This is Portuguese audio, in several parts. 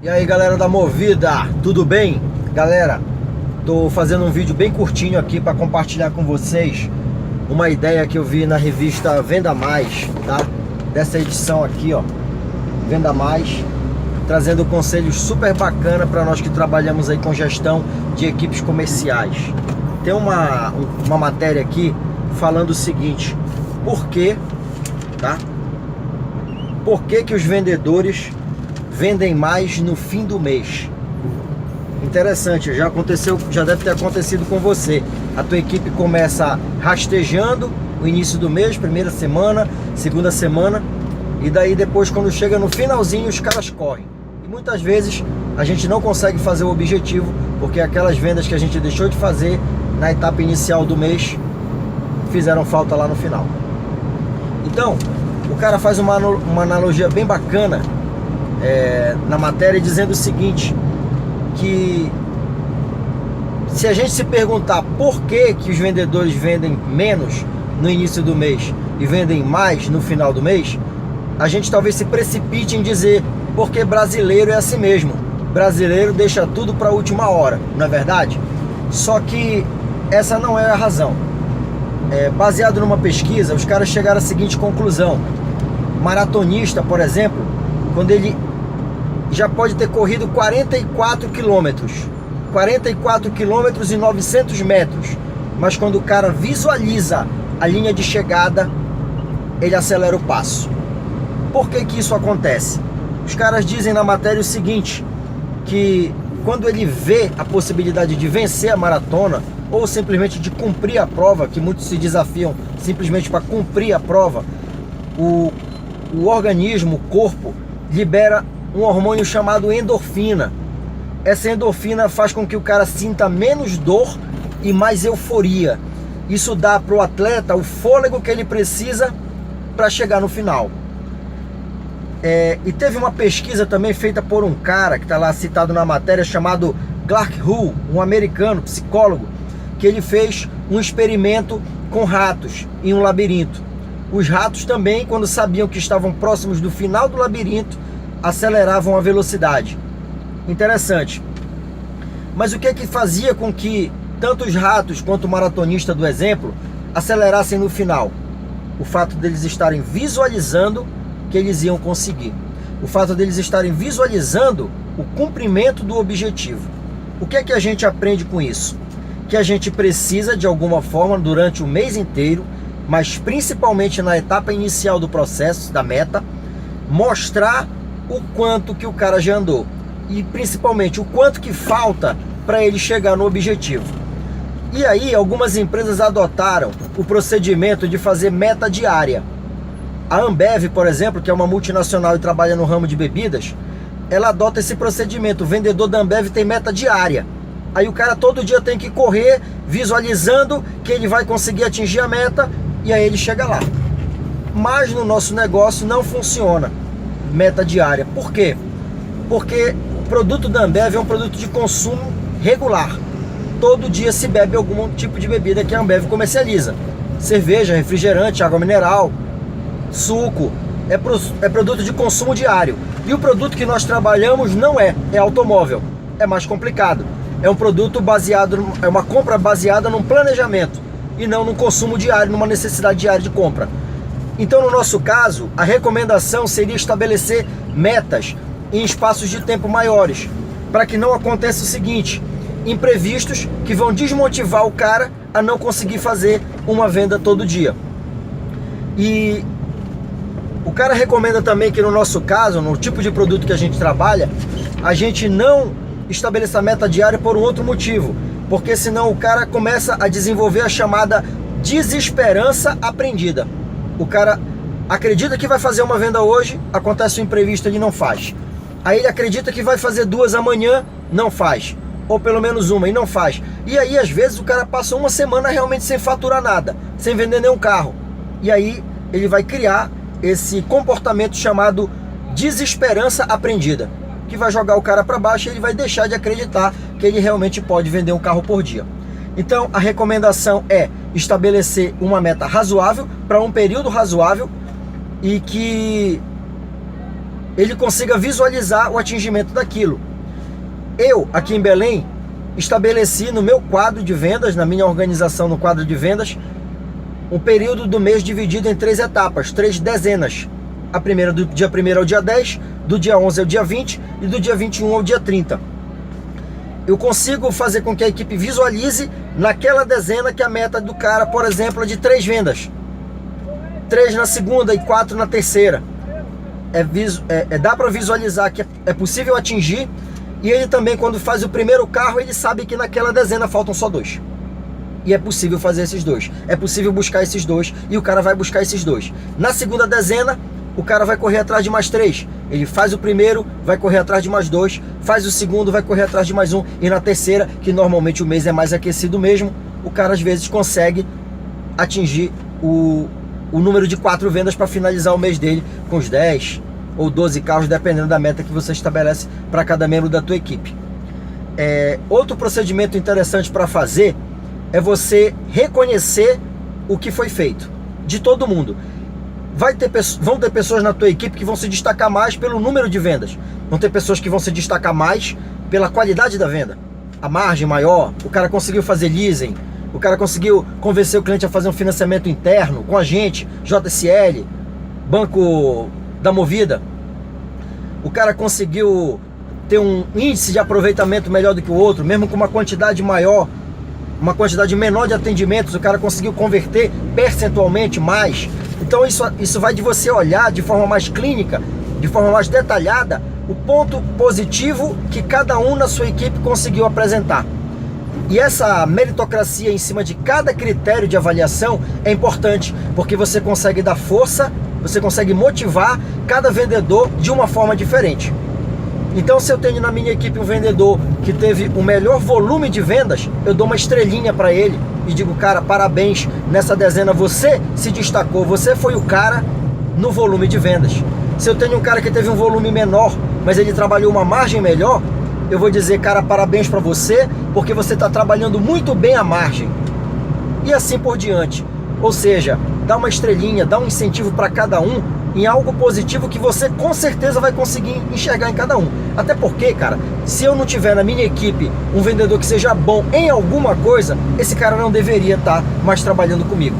E aí galera da Movida, tudo bem? Galera, tô fazendo um vídeo bem curtinho aqui para compartilhar com vocês uma ideia que eu vi na revista Venda Mais, tá? Dessa edição aqui, ó, Venda Mais, trazendo conselhos super bacana para nós que trabalhamos aí com gestão de equipes comerciais. Tem uma matéria aqui falando o seguinte: por que, tá? Por que os vendedores vendem mais no fim do mês? Interessante, já aconteceu, já deve ter acontecido com você. A tua equipe começa rastejando o início do mês, primeira semana, segunda semana, e daí depois, quando chega no finalzinho, os caras correm. E muitas vezes a gente não consegue fazer o objetivo, porque aquelas vendas que a gente deixou de fazer na etapa inicial do mês fizeram falta lá no final. Então, o cara faz uma analogia bem bacana na matéria, dizendo o seguinte: que se a gente se perguntar por que os vendedores vendem menos no início do mês e vendem mais no final do mês, a gente talvez se precipite em dizer porque brasileiro é assim mesmo, brasileiro deixa tudo para a última hora, não é verdade? Só que essa não é a razão. Baseado numa pesquisa, os caras chegaram à seguinte conclusão: maratonista, por exemplo, quando ele já pode ter corrido 44 quilômetros e 900 metros, mas quando o cara visualiza a linha de chegada, ele acelera o passo. Por que isso acontece? Os caras dizem na matéria o seguinte: que quando ele vê a possibilidade de vencer a maratona, ou simplesmente de cumprir a prova, que muitos se desafiam simplesmente para cumprir a prova, o organismo, o corpo, libera um hormônio chamado endorfina. Essa endorfina faz com que o cara sinta menos dor e mais euforia. Isso dá para o atleta o fôlego que ele precisa para chegar no final. E teve uma pesquisa também feita por um cara que está lá citado na matéria, chamado Clark Hull, um americano, psicólogo, que ele fez um experimento com ratos em um labirinto. Os ratos também, quando sabiam que estavam próximos do final do labirinto, aceleravam a velocidade. Interessante. Mas o que fazia com que tanto os ratos quanto o maratonista do exemplo acelerassem no final? O fato deles estarem visualizando que eles iam conseguir. O fato deles estarem visualizando o cumprimento do objetivo. O que a gente aprende com isso? Que a gente precisa, de alguma forma, durante o mês inteiro, mas principalmente na etapa inicial do processo, da meta, mostrar o quanto que o cara já andou e principalmente o quanto que falta para ele chegar no objetivo. E aí algumas empresas adotaram o procedimento de fazer meta diária. A Ambev, por exemplo, que é uma multinacional e trabalha no ramo de bebidas, ela adota esse procedimento. O vendedor da Ambev tem meta diária. Aí o cara todo dia tem que correr visualizando que ele vai conseguir atingir a meta, e aí ele chega lá. Mas no nosso negócio não funciona meta diária. Por quê? Porque o produto da Ambev é um produto de consumo regular. Todo dia se bebe algum tipo de bebida que a Ambev comercializa: cerveja, refrigerante, água mineral, suco. É produto de consumo diário. E o produto que nós trabalhamos não é automóvel. É mais complicado. É um produto baseado, é uma compra baseada num planejamento e não num consumo diário, numa necessidade diária de compra. Então, no nosso caso, a recomendação seria estabelecer metas em espaços de tempo maiores, para que não aconteça o seguinte: imprevistos que vão desmotivar o cara a não conseguir fazer uma venda todo dia. E o cara recomenda também que, no nosso caso, no tipo de produto que a gente trabalha, a gente não estabeleça meta diária por um outro motivo, porque senão o cara começa a desenvolver a chamada desesperança aprendida. O cara acredita que vai fazer uma venda hoje, acontece um imprevisto, ele não faz. Aí ele acredita que vai fazer 2 amanhã, não faz. Ou pelo menos uma, e não faz. E aí às vezes o cara passa uma semana realmente sem faturar nada, sem vender nenhum carro. E aí ele vai criar esse comportamento chamado desesperança aprendida, que vai jogar o cara para baixo e ele vai deixar de acreditar que ele realmente pode vender um carro por dia. Então a recomendação é estabelecer uma meta razoável para um período razoável, e que ele consiga visualizar o atingimento daquilo. Eu, aqui em Belém, estabeleci no meu quadro de vendas, na minha organização no quadro de vendas, um período do mês dividido em 3 etapas, 3 dezenas. A primeira do dia 1º ao dia 10, do dia 11 ao dia 20 e do dia 21 ao dia 30. Eu consigo fazer com que a equipe visualize naquela dezena que a meta do cara, por exemplo, é de 3 vendas. 3 na segunda e 4 na terceira. Dá para visualizar que é possível atingir. E ele também, quando faz o primeiro carro, ele sabe que naquela dezena faltam só 2. E é possível fazer esses 2. É possível buscar esses 2. E o cara vai buscar esses 2. Na segunda dezena, o cara vai correr atrás de mais 3. Ele faz o primeiro, vai correr atrás de mais 2. Faz o segundo, vai correr atrás de mais 1. E na terceira, que normalmente o mês é mais aquecido mesmo, o cara às vezes consegue atingir o número de 4 vendas para finalizar o mês dele com os 10 ou 12 carros, dependendo da meta que você estabelece para cada membro da tua equipe. Outro procedimento interessante para fazer é você reconhecer o que foi feito, de todo mundo. Vão ter pessoas na tua equipe que vão se destacar mais pelo número de vendas. Vão ter pessoas que vão se destacar mais pela qualidade da venda. A margem maior, o cara conseguiu fazer leasing, o cara conseguiu convencer o cliente a fazer um financiamento interno com a gente, JSL, Banco da Movida. O cara conseguiu ter um índice de aproveitamento melhor do que o outro, mesmo com uma quantidade maior, uma quantidade menor de atendimentos, o cara conseguiu converter percentualmente mais. Então isso vai de você olhar de forma mais clínica, de forma mais detalhada, o ponto positivo que cada um na sua equipe conseguiu apresentar. E essa meritocracia em cima de cada critério de avaliação é importante, porque você consegue dar força, você consegue motivar cada vendedor de uma forma diferente. Então, se eu tenho na minha equipe um vendedor que teve o melhor volume de vendas, eu dou uma estrelinha para ele e digo, cara, parabéns, nessa dezena você se destacou, você foi o cara no volume de vendas. Se eu tenho um cara que teve um volume menor, mas ele trabalhou uma margem melhor, eu vou dizer, cara, parabéns para você, porque você está trabalhando muito bem a margem. E assim por diante. Ou seja, dá uma estrelinha, dá um incentivo para cada um em algo positivo que você com certeza vai conseguir enxergar em cada um. Até porque, cara, se eu não tiver na minha equipe um vendedor que seja bom em alguma coisa, esse cara não deveria estar mais trabalhando comigo.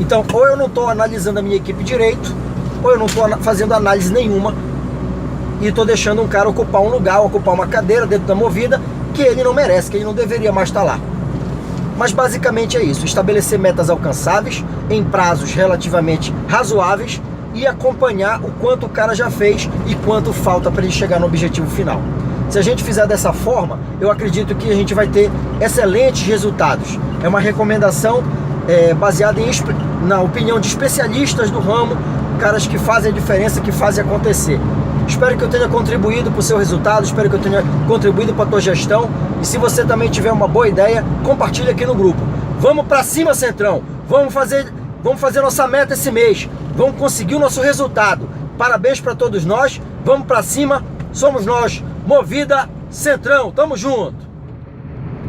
Então, ou eu não estou analisando a minha equipe direito, ou eu não estou fazendo análise nenhuma e estou deixando um cara ocupar um lugar, ocupar uma cadeira dentro da Movida que ele não merece, que ele não deveria mais estar lá. Mas basicamente é isso, estabelecer metas alcançáveis em prazos relativamente razoáveis e acompanhar o quanto o cara já fez e quanto falta para ele chegar no objetivo final. Se a gente fizer dessa forma, eu acredito que a gente vai ter excelentes resultados. É uma recomendação baseada na opinião de especialistas do ramo, caras que fazem a diferença, que fazem acontecer. Espero que eu tenha contribuído para o seu resultado, espero que eu tenha contribuído para a tua gestão. E se você também tiver uma boa ideia, compartilha aqui no grupo. Vamos para cima, Centrão! Vamos fazer nossa meta esse mês. Vamos conseguir o nosso resultado. Parabéns para todos nós. Vamos para cima. Somos nós, Movida Centrão. Tamo junto!